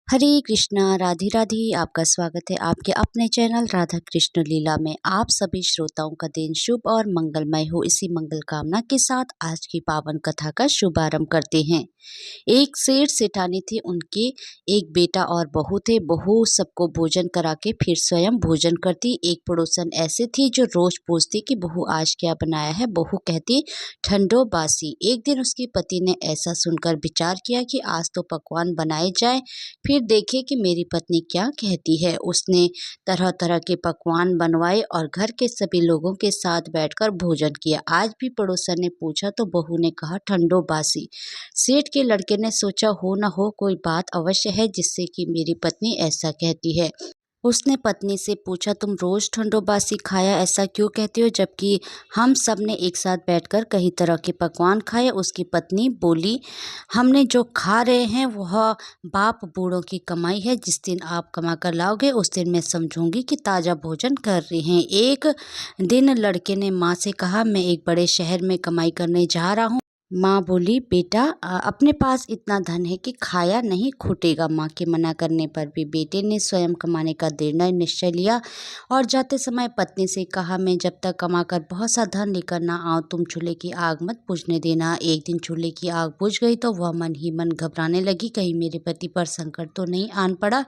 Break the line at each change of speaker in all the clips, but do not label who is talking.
हरे कृष्णा राधे राधे। आपका स्वागत है आपके अपने चैनल राधा कृष्ण लीला में। आप सभी श्रोताओं का दिन शुभ और मंगलमय हो, इसी मंगल कामना के साथ आज की पावन कथा का शुभारंभ करते हैं। एक सेठ सेठानी थे, उनके एक बेटा और बहू थे। बहू सबको भोजन करा के फिर स्वयं भोजन करती। एक पड़ोसन ऐसे थी जो रोज पूछती कि बहू आज क्या बनाया है। बहू कहती ठंडो बासी। एक दिन उसके पति ने ऐसा सुनकर विचार किया कि आज तो पकवान बनाए जाए, फिर देखे कि मेरी पत्नी क्या कहती है। उसने तरह तरह के पकवान बनवाए और घर के सभी लोगों के साथ बैठकर भोजन किया। आज भी पड़ोसन ने पूछा तो बहू ने कहा ठंडो बासी। सेठ के लड़के ने सोचा हो न हो कोई बात अवश्य है जिससे कि मेरी पत्नी ऐसा कहती है। उसने पत्नी से पूछा तुम रोज ठंडो बासी खाया ऐसा क्यों कहती हो, जबकि हम सब ने एक साथ बैठकर कई तरह के पकवान खाए। उसकी पत्नी बोली हमने जो खा रहे हैं वह बाप बूढ़ों की कमाई है। जिस दिन आप कमा कर लाओगे उस दिन मैं समझूंगी कि ताज़ा भोजन कर रहे हैं। एक दिन लड़के ने माँ से कहा मैं एक बड़े शहर में कमाई करने जा रहा हूँ। माँ बोली बेटा अपने पास इतना धन है कि खाया नहीं खूटेगा। माँ के मना करने पर भी बेटे ने स्वयं कमाने का निर्णय निश्चय लिया और जाते समय पत्नी से कहा मैं जब तक कमाकर बहुत सा धन लेकर ना आऊँ तुम चूल्हे की आग मत बुझने देना। एक दिन चूल्हे की आग बुझ गई तो वह मन ही मन घबराने लगी, कहीं मेरे पति पर संकट तो नहीं आन पड़ा।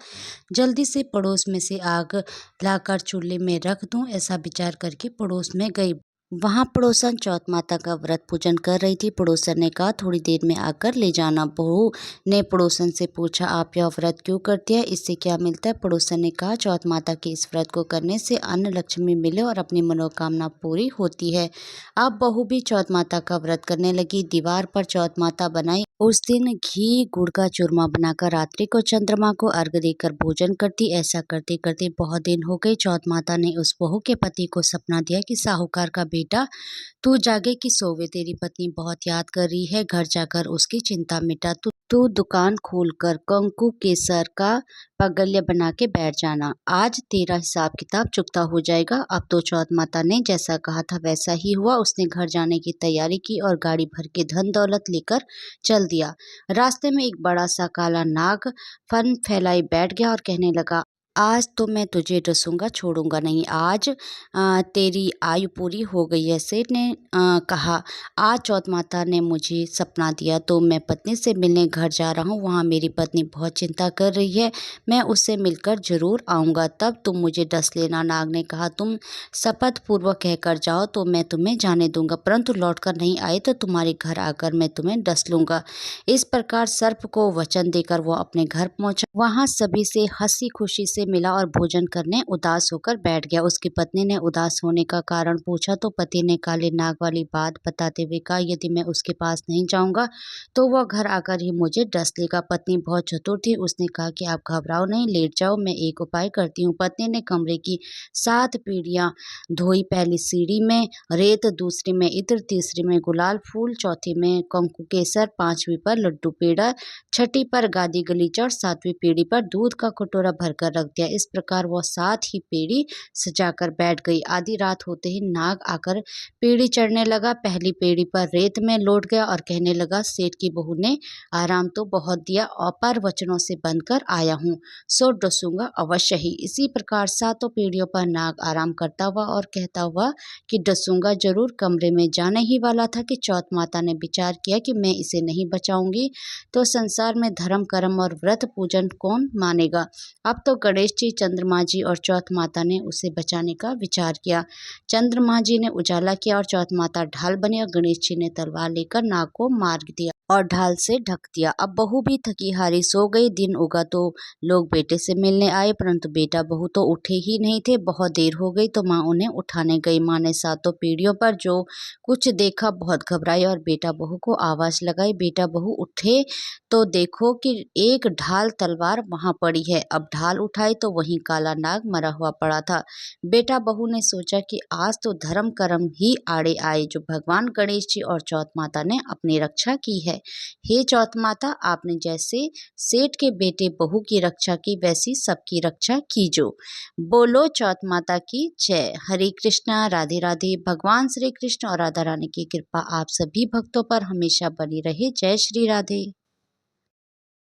जल्दी से पड़ोस में से आग लाकर चूल्हे में रख दूं, ऐसा विचार करके पड़ोस में गई। वहां पड़ोसन चौथ माता का व्रत पूजन कर रही थी। पड़ोसन ने कहा थोड़ी देर में आकर ले जाना। बहू ने पड़ोसन से पूछा आप यह व्रत क्यों करती है, इससे क्या मिलता है। पड़ोसन ने कहा चौथ माता के इस व्रत को करने से अन्न लक्ष्मी मिले और अपनी मनोकामना पूरी होती है। अब बहू भी चौथ माता का व्रत करने लगी। दीवार पर चौथ माता बनाई। उस दिन घी गुड़ का चूरमा बनाकर रात्रि को चंद्रमा को अर्घ्य देकर भोजन करती। ऐसा करते करते बहुत दिन हो गई। चौथ माता ने उस बहू के पति को सपना दिया कि साहूकार का बेटा तू जागे कि सोवे, तेरी पत्नी बहुत याद कर रही है, घर जाकर उसकी चिंता मिटा। तू दुकान खोलकर कंकु केसर का पगल्य बना के बैठ जाना, आज तेरा हिसाब किताब चुकता हो जाएगा। अब तो चौथ माता ने जैसा कहा था वैसा ही हुआ। उसने घर जाने की तैयारी की और गाड़ी भर के धन दौलत लेकर चल दिया। रास्ते में एक बड़ा सा काला नाग फन फैलाई बैठ गया और कहने लगा आज तो मैं तुझे डसूंगा छोड़ूंगा नहीं। आज तेरी आयु पूरी हो गई है। सेठ ने कहा आज चौथ माता ने मुझे सपना दिया तो मैं पत्नी से मिलने घर जा रहा हूँ। वहाँ मेरी पत्नी बहुत चिंता कर रही है, मैं उससे मिलकर जरूर आऊँगा, तब तुम मुझे डस लेना। नाग ने कहा तुम शपथ पूर्वक कहकर जाओ तो मैं तुम्हें जाने दूंगा, परंतु लौटकर नहीं आए तो तुम्हारे घर आकर मैं तुम्हें डस लूंगा। इस प्रकार सर्प को वचन देकर वो अपने घर पहुंचा। वहां सभी से हंसी खुशी से मिला और भोजन करने उदास होकर बैठ गया। उसकी पत्नी ने उदास होने का कारण पूछा तो पति ने काले नाग वाली बात बताते हुए कहा यदि मैं उसके पास नहीं जाऊंगा तो वह घर आकर ही मुझे डस लेगा। पत्नी बहुत चतुर थी, उसने कहा कि आप घबराओ नहीं, लेट जाओ, मैं एक उपाय करती हूँ। पत्नी ने कमरे की 7 पीढ़ियां धोई। पहली सीढ़ी में रेत, दूसरी में इत्र, तीसरी में गुलाल फूल, चौथी में कंकु केसर, 5वीं पर लड्डू पेड़ा, छठी पर गादी गलीचा और 7वीं पीढ़ी पर दूध का कटोरा भरकर रख दिया। इस प्रकार वह 7 ही पीढ़ी सजाकर बैठ गई। आधी रात होते ही नाग आकर पीढ़ी चढ़ने लगा। पहली पीढ़ी पर रेत में लौट गया और कहने लगा सेठ की बहू ने आराम तो बहुत दिया और पर वचनों से बनकर आया हूँ, सो डसूंगा अवश्य ही। इसी प्रकार 7 पीढ़ियों पर नाग आराम करता हुआ और कहता हुआ कि डसूंगा जरूर कमरे में जाने ही वाला था कि चौथ माता ने विचार किया कि मैं इसे नहीं बचाऊंगी तो संसार में धर्म कर्म और व्रत पूजन कौन मानेगा। अब तो गणेश जी, चंद्रमा जी और चौथ माता ने उसे बचाने का विचार किया। चंद्रमा जी ने उजाला किया और चौथ माता ढाल बनी और गणेश जी ने तलवार लेकर नाग को मार दिया और ढाल से ढक दिया। अब बहू भी थकी हारी सो गई। दिन उगा तो लोग बेटे से मिलने आए, परंतु बेटा बहू तो उठे ही नहीं थे। बहुत देर हो गई तो माँ उन्हें उठाने गई। माँ ने 7 पीढ़ियों पर जो कुछ देखा बहुत घबराई और बेटा बहू को आवाज लगाई बेटा बहू उठे तो देखो कि एक ढाल तलवार वहां पड़ी है। अब ढाल उठाई तो वहीं काला नाग मरा हुआ पड़ा था। बेटा बहू ने सोचा कि आज तो धर्म कर्म ही आड़े आए जो भगवान गणेश जी और चौथ माता ने अपनी रक्षा की है। हे चौथ माता, आपने जैसे सेठ के बेटे बहू की रक्षा की वैसी सबकी रक्षा कीजो। बोलो चौथ माता की जय। हरे कृष्णा राधे राधे। भगवान श्री कृष्ण और राधा रानी की कृपा आप सभी भक्तों पर हमेशा बनी रहे। जय श्री राधे।